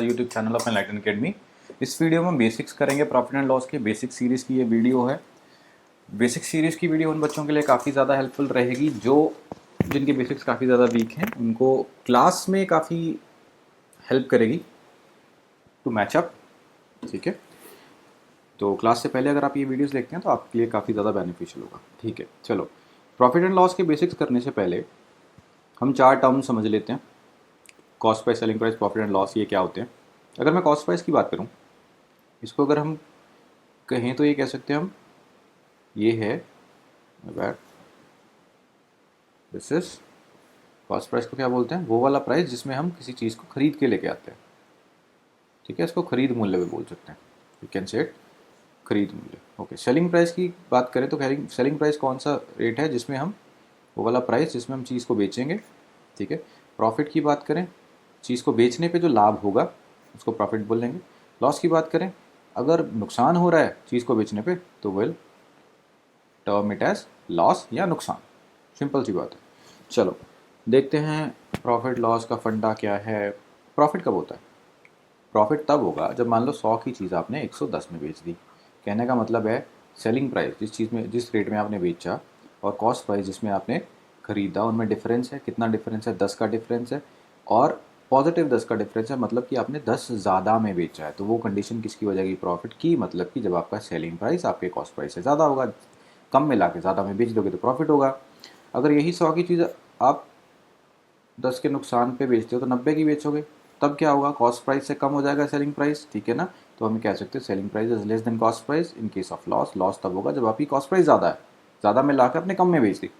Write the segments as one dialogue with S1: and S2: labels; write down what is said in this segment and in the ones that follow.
S1: YouTube channel of enlighten academy. इस video में basics करेंगे प्रॉफिट एंड लॉस के। बेसिक सीरीज़ की ये वीडियो है। बेसिक सीरीज़ की वीडियो उन बच्चों के लिए काफ़ी ज़्यादा हेल्पफुल रहेगी जो जिनके बेसिक्स काफ़ी ज़्यादा वीक हैं, उनको क्लास में काफ़ी हेल्प करेगी टू मैच अप। ठीक है, तो क्लास से पहले अगर आप ये वीडियोस देखते हैं तो आपके लिए काफ़ी ज़्यादा बेनिफिशियल होगा। ठीक है, चलो प्रॉफिट एंड लॉस के बेसिक्स करने से पहले हम चार टर्म समझ लेते हैं। Cost price, selling price, profit and loss, ये क्या होते हैं। अगर मैं कॉस्ट प्राइस की बात करूँ, इसको अगर हम कहें तो ये कह सकते हैं हम, ये है दिस इज कॉस्ट प्राइस। को क्या बोलते हैं? वो वाला प्राइस जिसमें हम किसी चीज़ को खरीद के लेके आते हैं। ठीक है, इसको खरीद मूल्य भी बोल सकते हैं। यू कैन से इट खरीद मूल्य। ओके, सेलिंग प्राइस की बात करें तो सेलिंग प्राइस कौन सा रेट है जिसमें हम, वो वाला प्राइस जिसमें हम चीज़ को बेचेंगे। ठीक है, प्रॉफिट की बात करें, चीज़ को बेचने पे जो लाभ होगा उसको प्रॉफिट बोल लेंगे। लॉस की बात करें, अगर नुकसान हो रहा है चीज़ को बेचने पे तो will term it as loss या नुकसान। सिंपल सी बात है। चलो देखते हैं प्रॉफिट लॉस का फंडा क्या है। प्रॉफिट कब होता है? प्रॉफिट तब होगा जब मान लो 100 की चीज़ आपने 110 में बेच दी। कहने का मतलब है सेलिंग प्राइस जिस चीज़ में, जिस रेट में आपने बेचा, और कॉस्ट प्राइस जिसमें आपने खरीदा, उनमें डिफरेंस है। कितना डिफरेंस है? 10 का डिफरेंस है। और पॉजिटिव 10 का डिफरेंस है, मतलब कि आपने 10 ज़्यादा में बेचा है। तो वो कंडीशन किसकी हो जाएगी? प्रॉफिट की। मतलब कि जब आपका सेलिंग प्राइस आपके कॉस्ट प्राइस से ज़्यादा होगा, कम में ला के ज़्यादा में बेच दोगे तो प्रॉफिट होगा। अगर यही 100 की चीज़ आप 10 के नुकसान पे बेचते हो तो 90 की बेचोगे, तब क्या होगा? कॉस्ट प्राइस से कम हो जाएगा सेलिंग प्राइस। ठीक है ना, तो हम कह सकते हैं selling price is less than cost price in case of loss. Loss तब होगा जब आपकी कॉस्ट प्राइस ज़्यादा है, ज़्यादा में लाकर अपने कम में बेच दी।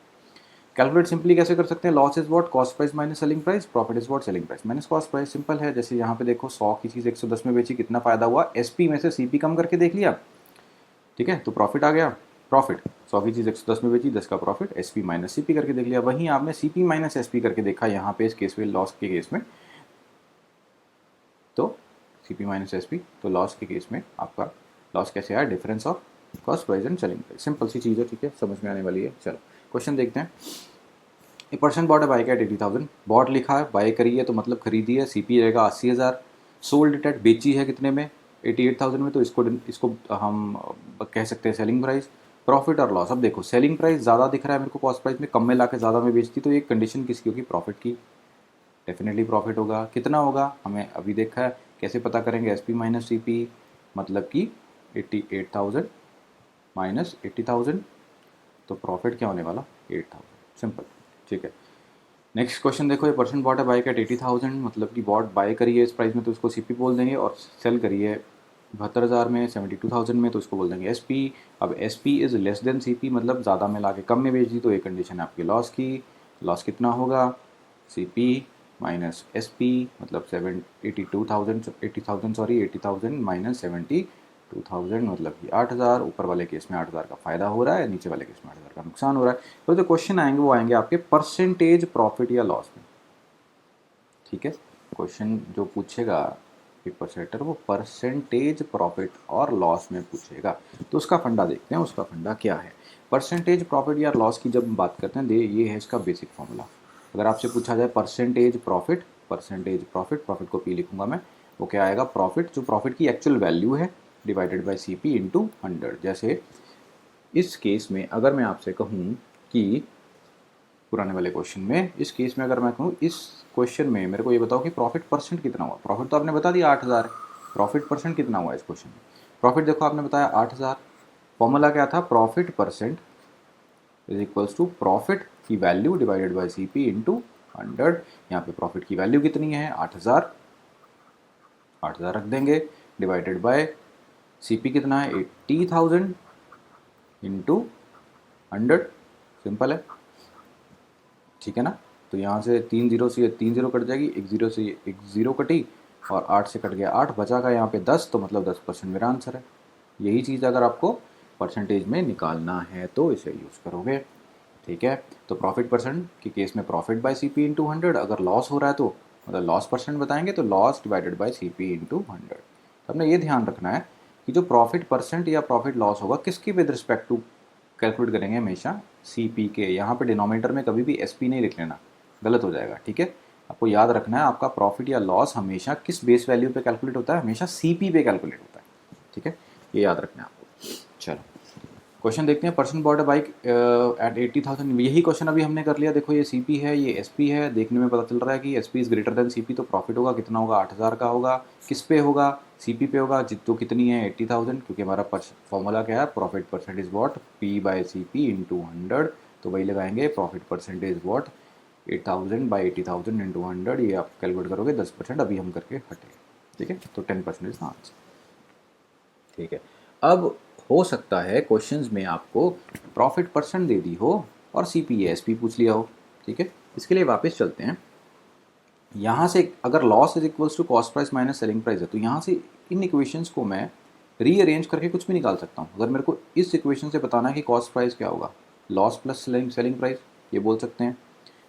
S1: कैलकुलेट सिंपली कैसे कर सकते हैं? Loss is what? Cost price minus selling price. Profit is what? Selling price minus cost price. Simple है। जैसे यहाँ पे देखो 100 की चीज़ 110 में बेची, कितना फायदा हुआ? एसपी में से सीपी कम करके देख लिया। ठीक है, तो प्रॉफिट आ गया। प्रॉफिट 100 की चीज़ 110 में बेची, 10 का प्रॉफिट, एसपी माइनस सीपी करके देख लिया। वहीं आपने सीपी माइनस एसपी करके देखा यहाँ पे इस केस में, लॉस के केस में, तो सीपी माइनस एसपी, तो लॉस के केस में आपका लॉस कैसे आया? Difference of cost price and selling price. Simple सी चीज़ है। ठीक है, समझ में आने वाली है। चलो क्वेश्चन देखते हैं। A person bought a bike at 80,000। Bought लिखा है, बाय करी है तो मतलब खरीदी है। सीपी रहेगा 80,000। सोल्ड इट एट, बेची है कितने में? 88,000 में। तो इसको इसको हम कह सकते हैं सेलिंग प्राइस। प्रॉफिट और लॉस, अब देखो सेलिंग प्राइस ज़्यादा दिख रहा है मेरे को कॉस्ट प्राइस में, कम में ला के ज़्यादा में बेचती, तो ये कंडीशन किसकी होगी? प्रॉफिट की। डेफिनेटली प्रॉफिट होगा। कितना होगा हमें अभी देखा है। कैसे पता करेंगे? S P minus C P, मतलब कि 88,000 माइनस 80,000, तो प्रॉफिट क्या होने वाला? 8,000। सिंपल। ठीक है, नेक्स्ट क्वेश्चन देखो। ये पर्सन बॉट है बाइक एट 80,000, मतलब कि बॉट बाय करी है इस प्राइस में तो उसको सी पी बोल देंगे, और सेल करी है 72,000 में, 72,000 में, तो उसको बोल देंगे एस पी। अब S P is less than C P, मतलब ज़्यादा में ला के कम में बेच दी, तो ये कंडीशन है आपकी लॉस की। लॉस कितना होगा? C P minus S P, मतलब 80,000 सॉरी 80,000 माइनस 72,000, मतलब कि 8,000। ऊपर वाले केस में 8,000 का फायदा हो रहा है, नीचे वाले केस में 8,000 का नुकसान हो रहा है। तो जो क्वेश्चन आएंगे वो आएंगे आपके परसेंटेज प्रॉफिट या लॉस में। ठीक है, क्वेश्चन जो पूछेगा पेपर सेटर, वो परसेंटेज प्रॉफिट और लॉस में पूछेगा। तो उसका फंडा देखते हैं, उसका फंडा क्या है। परसेंटेज प्रॉफिट या लॉस की जब बात करते हैं, ये है इसका बेसिक फॉर्मूला। अगर आपसे पूछा जाए percentage profit, percentage profit, profit को पी लिखूंगा मैं, वो क्या आएगा? प्रॉफिट, जो प्रॉफिट की एक्चुअल वैल्यू है, divided by C P into 100। जैसे इस केस में अगर मैं आपसे कहूँ कि पुराने वाले क्वेश्चन में, इस केस में अगर मैं कहूँ, इस क्वेश्चन में मेरे को ये बताओ कि प्रॉफिट परसेंट कितना हुआ। प्रॉफिट तो आपने बता दिया 8,000, प्रॉफिट परसेंट कितना हुआ इस क्वेश्चन में? प्रॉफिट देखो आपने बताया 8,000। फॉर्मूला क्या था? Profit percent is equals to profit की value divided by C P into 100। यहाँ पे प्रॉफिट की वैल्यू कितनी है? 8,000। 8,000 रख देंगे, डिवाइडेड बाय सी पी कितना है? 80,000 इंटू 100। सिंपल है। ठीक है ना, तो यहाँ से 3 जीरो से 3 जीरो कट जाएगी, एक जीरो से एक जीरो कटी, और 8 से कट गया 8, बचा का यहाँ पे 10, तो मतलब 10% मेरा आंसर है। यही चीज़ अगर आपको परसेंटेज में निकालना है तो इसे यूज़ करोगे। ठीक है, तो प्रॉफिट परसेंट के केस में profit by C P into 100। अगर लॉस हो रहा है तो मतलब लॉस परसेंट बताएंगे तो loss divided by C P into 100। तो हमने ये ध्यान रखना है कि जो प्रॉफिट परसेंट या प्रॉफिट लॉस होगा किसकी विद रिस्पेक्ट टू कैलकुलेट करेंगे? हमेशा सी पी के। यहाँ पे डिनोमिनेटर में कभी भी एस पी नहीं लिख लेना, गलत हो जाएगा। ठीक है, आपको याद रखना है आपका प्रॉफिट या लॉस हमेशा किस बेस वैल्यू पे कैलकुलेट होता है, हमेशा सीपी पे कैलकुलेट होता है, ठीक है, ये याद रखना है आपको। चलो क्वेश्चन देखते हैं। Person bought a bike at 80,000, यही क्वेश्चन अभी हमने कर लिया। देखो ये सीपी है, ये एसपी है, देखने में पता चल रहा है कि SP is greater than CP, तो प्रॉफिट होगा कितना होगा, 8,000 का होगा। किस पे होगा, सीपी पे होगा, तो कितनी है 80,000, क्योंकि हमारा फॉर्मूला क्या है, profit percentage what, P by C P into 100, तो वही लगाएंगे profit percentage what 8,000 by 80,000 into 100, ये आप कैलकुलेट करोगे 10%, अभी हम करके हटे, ठीक है, तो 10% इज द आंसर, ठीक है। अब हो सकता है क्वेश्चंस में आपको प्रॉफिट परसेंट दे दी हो और सीपी एसपी पूछ लिया हो, ठीक है। इसके लिए वापस चलते हैं। यहाँ से अगर loss is equals to cost price minus selling price है, तो यहाँ से इन इक्वेशंस को मैं रीअरेंज करके कुछ भी निकाल सकता हूँ। अगर मेरे को इस इक्वेशन से बताना है कि कॉस्ट प्राइस क्या होगा, लॉस प्लस सेलिंग प्राइस, ये बोल सकते हैं,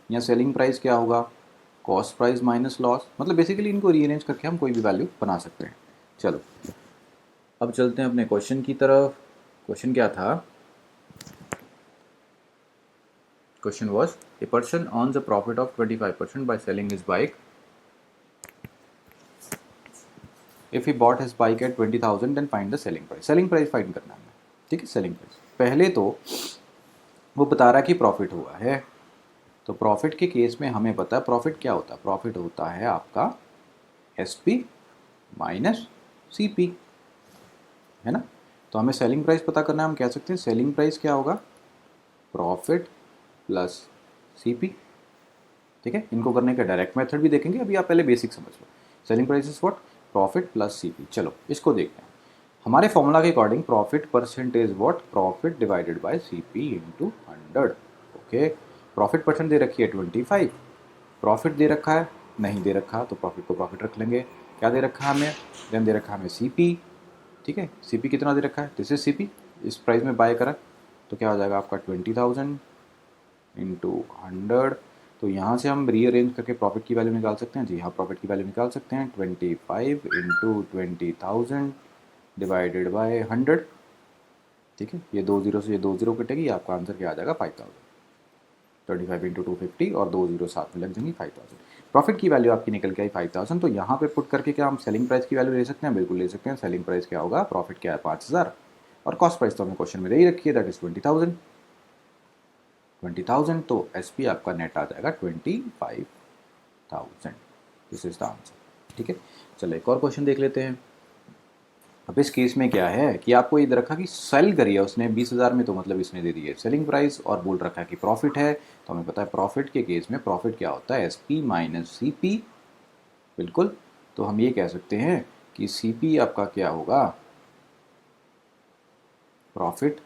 S1: या सेलिंग प्राइस क्या होगा, कॉस्ट प्राइस माइनस लॉस, मतलब बेसिकली इनको रीअरेंज करके हम कोई भी वैल्यू बना सकते हैं। चलो अब चलते हैं अपने क्वेश्चन की तरफ। क्वेश्चन क्या था, question was a person earns a profit of 25% by selling his bike if he bought his bike at 20,000 then find the selling price. Selling price find करना है हमें, ठीक है। सेलिंग प्राइस पहले तो वो बता रहा है कि प्रॉफिट हुआ है, तो प्रॉफिट के केस में हमें पता है प्रॉफिट क्या होता है, प्रॉफिट होता है आपका S P minus C P, है ना। तो हमें सेलिंग प्राइस पता करना है, हम कह सकते हैं सेलिंग प्राइस क्या होगा, प्रॉफिट प्लस सी पी, ठीक है। इनको करने का डायरेक्ट मेथड भी देखेंगे, अभी आप पहले बेसिक समझ लो। Selling price is what, profit plus C P. चलो इसको देखते हैं। हमारे फॉर्मूला के according profit percentage what, profit divided by C P into 100, okay. Profit percent दे रखी है 25, प्रॉफिट दे रखा है, नहीं दे रखा तो प्रॉफिट को प्रॉफिट रख लेंगे। क्या दे रखा है हमें, देन दे रखा है हमें सी पी, ठीक है। सी पी कितना दे रखा है, दिस इज सी पी, इस प्राइस में बाय करा, तो क्या हो जाएगा आपका 20,000 इंटू 100। तो यहाँ से हम रीअरेंज करके प्रॉफिट की वैल्यू निकाल सकते हैं, जी हाँ, प्रॉफिट की वैल्यू निकाल सकते हैं 25 इंटू 20,000 डिवाइडेड बाय 100, ठीक है। ये 2 जीरो से ये 2 जीरो कटेगी, आपका आंसर क्या आ जाएगा 5,000। 25 इंटू 250 और 2 जीरो साथ में लग जाएंगी 5,000। प्रॉफिट की वैल्यू आपकी निकल के आई 5,000। तो यहाँ पे पुट करके क्या हम सेलिंग प्राइस की वैल्यू ले सकते हैं, बिल्कुल ले सकते हैं। सेलिंग प्राइस क्या होगा, प्रॉफिट क्या है 5,000, और कॉस्ट प्राइस तो हमें क्वेश्चन में दे ही रखी है, दैट इज 20,000। 20,000, तो एस पी आपका नेट आ जाएगा 25,000, दिस इज द आंसर, ठीक है। चलो एक और क्वेश्चन देख लेते हैं। अब इस केस में क्या है कि आपको ये दे रखा कि सेल करी है उसने 20,000 में, तो मतलब इसने दे दी है सेलिंग प्राइस, और बोल रखा है कि प्रॉफिट है, तो हमें पता है प्रॉफिट के केस में प्रॉफिट क्या होता है, S P minus C P, बिल्कुल। तो हम ये कह सकते हैं कि सी पी आपका क्या होगा, profit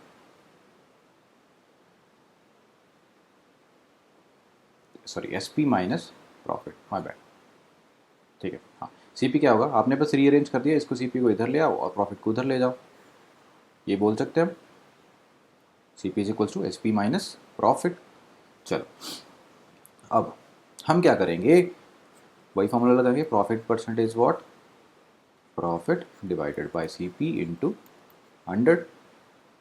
S1: sorry S P minus profit, my bad, ठीक है। हाँ, सी पी क्या होगा, आपने बस रीअरेंज कर दिया, इसको सी पी को इधर ले आओ और प्रॉफिट को उधर ले जाओ, ये बोल सकते हैं हम, C P is equals to S P minus profit. चलो अब हम क्या करेंगे, वही फॉर्मूला लगाएंगे, profit percentage what, profit divided by C P into 100।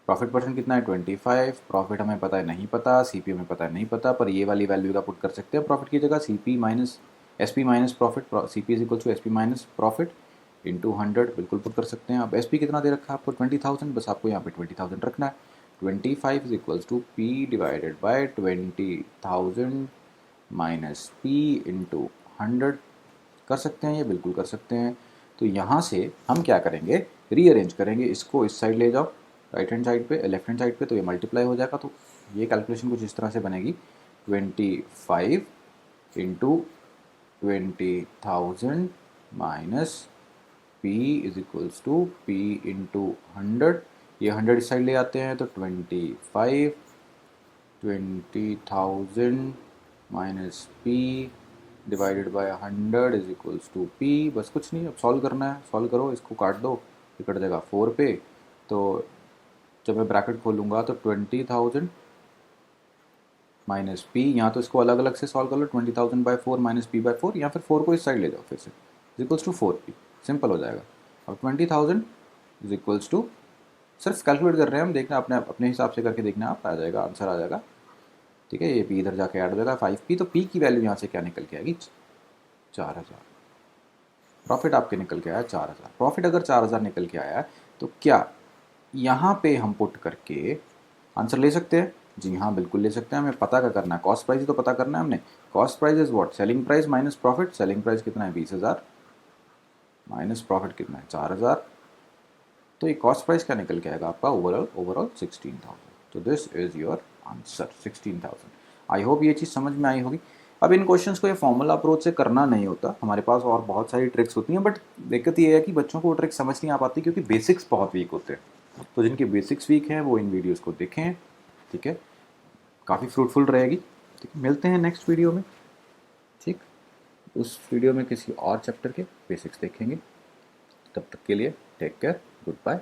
S1: Profit percent कितना है 25, प्रॉफिट हमें पता है नहीं पता, सी पी हमें पता है नहीं पता, पर ये वाली वैल्यू का पुट कर सकते हैं प्रॉफिट की जगह, C P minus S P minus profit, C P is equal to S P minus profit into 100, बिल्कुल पुट कर सकते हैं। अब एस पी कितना दे रखा है आपको 20,000, बस आपको यहाँ पे 20,000 रखना है। 25 is equals to P divided by 20,000 minus P into 100, कर सकते हैं, ये बिल्कुल कर सकते हैं। तो यहाँ से हम क्या करेंगे, रीअरेंज करेंगे, इसको इस साइड ले जाओ, राइट हैंड साइड पे, लेफ्ट हैंड साइड पे, तो ये मल्टीप्लाई हो जाएगा। तो ये कैलकुलेशन कुछ इस तरह से बनेगी, 25 into 20,000 minus P is equals to P into 100, ये 100 इस साइड ले आते हैं, तो 25 20,000 minus P divided by 100 is equals to P. बस कुछ नहीं, अब सॉल्व करना है, सॉल्व करो, इसको काट दो, ये कट जाएगा 4 पे। तो जब मैं ब्रैकेट खोलूँगा तो 20,000 माइनस पी, यहाँ तो इसको अलग अलग से सॉल्व कर लो, 20,000 बाई 4 माइनस पी बाई 4, या फिर 4 को इस साइड ले जाओ फिर से, is equals to 4 P, simple हो जाएगा। अब 20,000 इज इक्वल्स टू, सिर्फ कैलकुलेट कर रहे हैं हम, देखना अपने अपने हिसाब से करके देखना, आप आ जाएगा, आंसर आ जाएगा, ठीक है। ये पी इधर जाके ऐड हो जाएगा 5 पी, तो पी की वैल्यू यहाँ से क्या निकल के आएगी 4000। प्रॉफिट आपके निकल के आया 4000। प्रॉफिट अगर 4000 निकल के आया तो क्या यहाँ पे हम पुट करके आंसर ले सकते हैं? जी हाँ, बिल्कुल ले सकते हैं। हमें पता क्या करना है? कॉस्ट प्राइस ही तो पता करना है हमने। Cost price is what? Selling price minus profit. Selling price कितना है? 20,000 माइनस प्रॉफिट कितना है? 4,000। तो ये कॉस्ट प्राइस क्या निकल के आएगा आपका? ओवरऑल 16,000। तो this is your answer, 16,000। I hope ये चीज़ समझ में आई होगी। अब इन क्वेश्चंस को ये फॉर्मूला अप्रोच से करना नहीं होता, हमारे पास और बहुत सारी ट्रिक्स होती हैं, बट दिक्कत ये है कि बच्चों को वो ट्रिक्स समझ नहीं आ पाती क्योंकि बेसिक्स बहुत वीक होते हैं। तो जिनके बेसिक्स वीक हैं वो इन वीडियोज़ को देखें, ठीक है? काफ़ी फ्रूटफुल रहेगी। ठीक है, मिलते हैं नेक्स्ट वीडियो में। ठीक, उस वीडियो में किसी और चैप्टर के बेसिक्स देखेंगे। तब तक के लिए टेक केयर, गुड बाय।